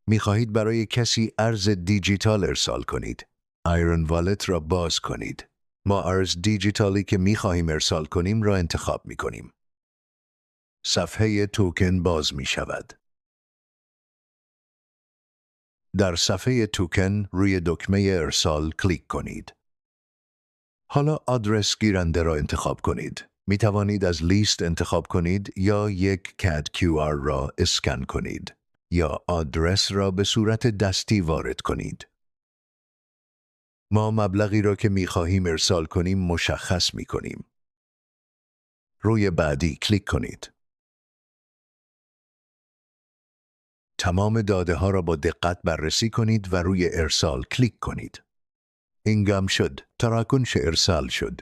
می خواهید برای کسی ارز دیجیتال ارسال کنید. آیرون والت را باز کنید. ما ارز دیجیتالی که می خواهیم ارسال کنیم را انتخاب می کنیم. صفحه توکن باز می شود. در صفحه توکن روی دکمه ارسال کلیک کنید. حالا آدرس گیرنده را انتخاب کنید. می توانید از لیست انتخاب کنید یا یک کد QR را اسکن کنید یا آدرس را به صورت دستی وارد کنید. ما مبلغی را که می خواهیم ارسال کنیم مشخص می کنیم. روی بعدی کلیک کنید. تمام داده ها را با دقت بررسی کنید و روی ارسال کلیک کنید. هنگام شد. تراکنش ارسال شد.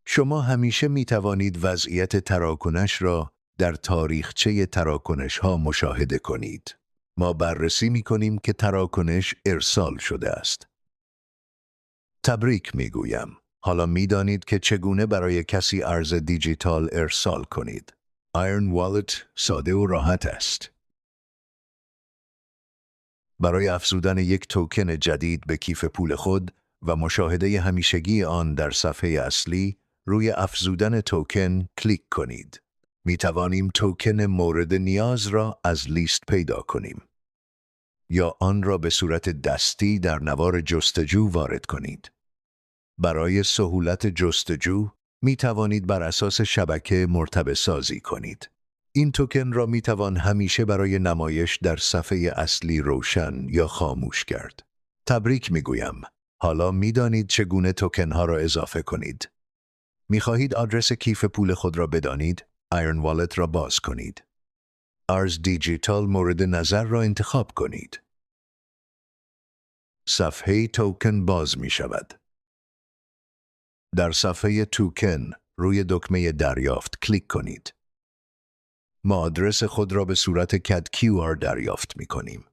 شما همیشه می توانید وضعیت تراکنش را در تاریخچه تراکنش ها مشاهده کنید. ما بررسی می کنیم که تراکنش ارسال شده است. تبریک می گویم. حالا می دانید که چگونه برای کسی ارز دیجیتال ارسال کنید. آیرون والت ساده و راحت است. برای افزودن یک توکن جدید به کیف پول خود و مشاهده همیشگی آن در صفحه اصلی، روی افزودن توکن کلیک کنید. می توانیم توکن مورد نیاز را از لیست پیدا کنیم یا آن را به صورت دستی در نوار جستجو وارد کنید. برای سهولت جستجو می توانید بر اساس شبکه مرتبط سازی کنید. این توکن را می توان همیشه برای نمایش در صفحه اصلی روشن یا خاموش کرد. تبریک می گویم. حالا می دانید چگونه توکن ها را اضافه کنید. می خواهید آدرس کیف پول خود را بدانید؟ آیرون والت را باز کنید. ارز دیجیتال مورد نظر را انتخاب کنید. صفحه توکن باز می شود. در صفحه توکن روی دکمه دریافت کلیک کنید. ما آدرس خود را به صورت کد QR دریافت می کنیم.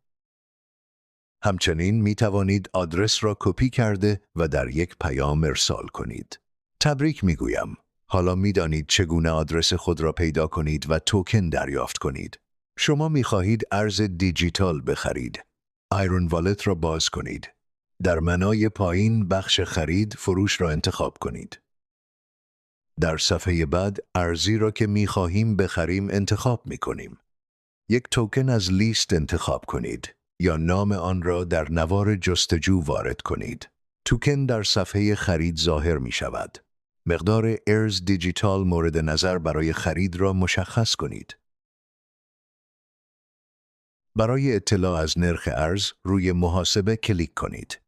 همچنین می توانید آدرس را کپی کرده و در یک پیام ارسال کنید. تبریک می گویم. حالا می دانید چگونه آدرس خود را پیدا کنید و توکن دریافت کنید. شما می خواهید ارز دیجیتال بخرید. آیرون والت را باز کنید. در منوی پایین بخش خرید فروش را انتخاب کنید. در صفحه بعد ارزی را که می خواهیم بخریم انتخاب می کنیم. یک توکن از لیست انتخاب کنید یا نام آن را در نوار جستجو وارد کنید. توکن در صفحه خرید ظاهر می شود. مقدار ارز دیجیتال مورد نظر برای خرید را مشخص کنید. برای اطلاع از نرخ ارز روی محاسبه کلیک کنید.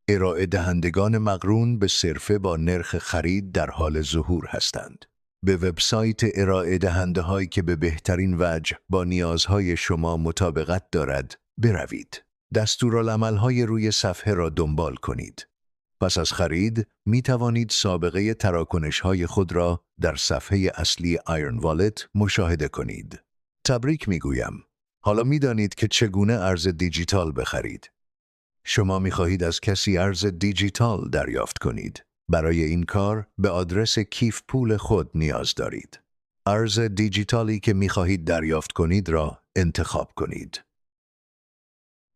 ارائه دهندگان مقرون به صرفه با نرخ خرید در حال ظهور هستند. به وبسایت ارائه دهنده هایی که به بهترین وجه با نیازهای شما مطابقت دارد بروید. دستورالعمل‌های روی صفحه را دنبال کنید. پس از خرید می توانید سابقه تراکنش‌های خود را در صفحه اصلی آیرون والت مشاهده کنید. تبریک می گویم. حالا می دانید که چگونه ارز دیجیتال بخرید. شما می خواهید از کسی ارز دیجیتال دریافت کنید. برای این کار به آدرس کیف پول خود نیاز دارید. ارز دیجیتالی که می خواهید دریافت کنید را انتخاب کنید.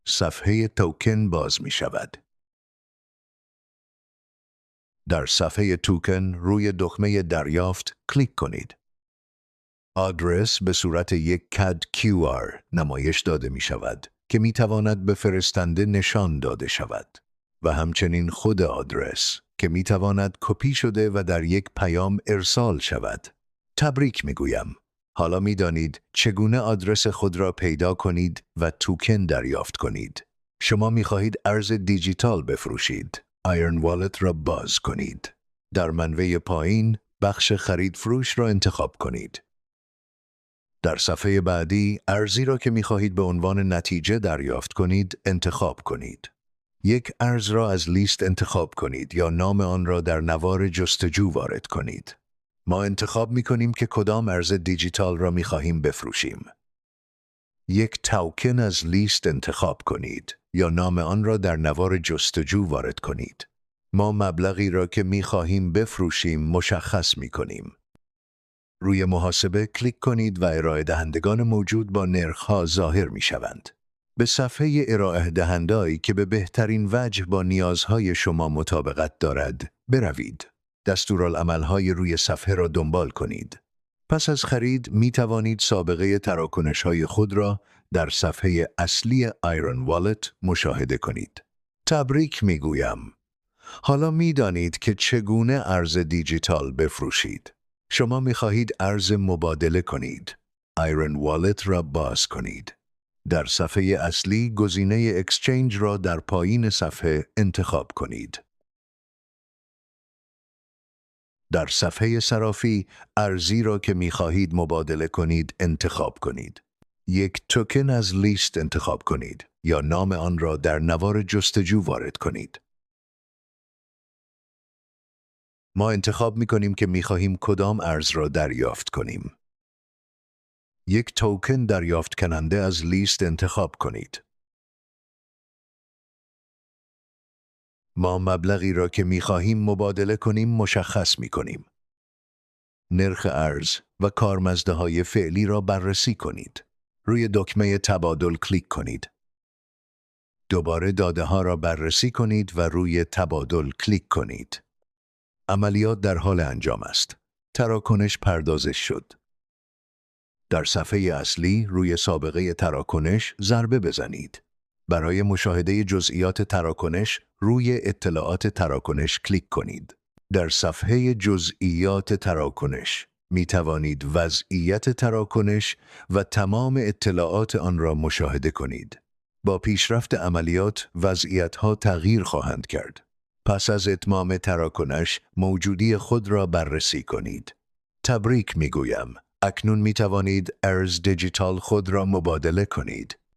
صفحه توکن باز می شود. در صفحه توکن روی دکمه دریافت کلیک کنید. آدرس به صورت یک کد QR نمایش داده می شود که می تواند به فرستنده نشان داده شود و همچنین خود آدرس که می تواند کپی شده و در یک پیام ارسال شود. تبریک می گویم. حالا می دانید چگونه آدرس خود را پیدا کنید و توکن دریافت کنید. شما می خواهید ارز دیجیتال بفروشید. آیرون والت را باز کنید. در منوی پایین بخش خرید فروش را انتخاب کنید. در صفحه بعدی ارزی را که می خواهید به عنوان نتیجه دریافت کنید انتخاب کنید. یک ارز را از لیست انتخاب کنید یا نام آن را در نوار جستجو وارد کنید. ما انتخاب می کنیم که کدام ارز دیجیتال را می خواهیم بفروشیم. یک توکن از لیست انتخاب کنید یا نام آن را در نوار جستجو وارد کنید. ما مبلغی را که می خواهیم بفروشیم مشخص می کنیم. روی محاسبه کلیک کنید و ارائه دهندگان موجود با نرخ‌ها ظاهر می‌شوند. به صفحه ارائه دهنده‌ای که به بهترین وجه با نیازهای شما مطابقت دارد بروید. دستورالعمل‌های روی صفحه را دنبال کنید. پس از خرید می توانید سابقه تراکنش‌های خود را در صفحه اصلی آیرون والت مشاهده کنید. تبریک می گویم. حالا می دانید که چگونه ارز دیجیتال بفروشید. شما می خواهید ارز مبادله کنید. آیرون والت را باز کنید. در صفحه اصلی گزینه اکسچنج را در پایین صفحه انتخاب کنید. در صفحه صرافی ارزی را که می خواهید مبادله کنید انتخاب کنید. یک توکن از لیست انتخاب کنید یا نام آن را در نوار جستجو وارد کنید. ما انتخاب می کنیم که می خواهیم کدام ارز را دریافت کنیم. یک توکن دریافت کننده از لیست انتخاب کنید. ما مبلغی را که می خواهیم مبادله کنیم مشخص می کنیم. نرخ ارز و کارمزدهای فعلی را بررسی کنید. روی دکمه تبادل کلیک کنید. دوباره داده ها را بررسی کنید و روی تبادل کلیک کنید. عملیات در حال انجام است. تراکنش پردازش شد. در صفحه اصلی روی سابقه تراکنش ضربه بزنید. برای مشاهده جزئیات تراکنش روی اطلاعات تراکنش کلیک کنید. در صفحه جزئیات تراکنش می توانید وضعیت تراکنش و تمام اطلاعات آن را مشاهده کنید. با پیشرفت عملیات وضعیت‌ها تغییر خواهند کرد. پس از اتمام تراکنش موجودی خود را بررسی کنید. تبریک می گویم. اکنون می توانید ارز دیجیتال خود را مبادله کنید.